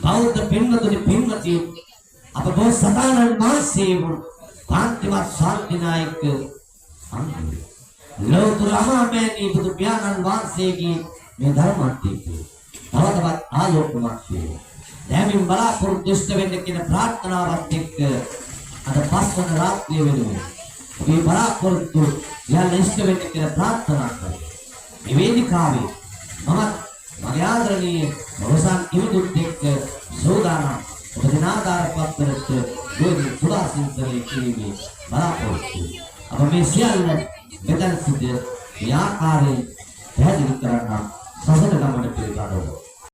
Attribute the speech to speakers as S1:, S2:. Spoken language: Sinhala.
S1: බෞද්ධ පින්වතුනි පින්වතිය අප බෝසතාණන් වහන්සේ වූ කාන්තිමත් ශාන්තිනායක ලෝතුරු අමාමෑණී බුදු පියාණන් වහන්සේගේ මේ ධර්මාන්තිකේ තවතවත් ආලෝකමත් වේ. දැමින් බලාපොරොත්තු ඉෂ්ට වෙන්න කියන ප්‍රාර්ථනාවත් එක්ක අද පස්වන රාත්‍රිය වෙනුවෙන් මේ බලාපොරොත්තු යන්න ඉෂ්ට වෙන්න කියන ප්‍රාර්ථනා කරමි. මේ වේදිකාවේ මම මගේ ආදරණීය මොහොසන් ඉවුදුත් එක්ක සෝදානම් උපදිනාදාර පත්තරත් ගෝධි පුරාසින්තරේ කිරීමේ බලාපොරොත්තු. අප මේ සියල්ල මෙතන සිට ආකාරයෙන් පැහැදිලි කරන්න සසර ගමන පිළිබඳව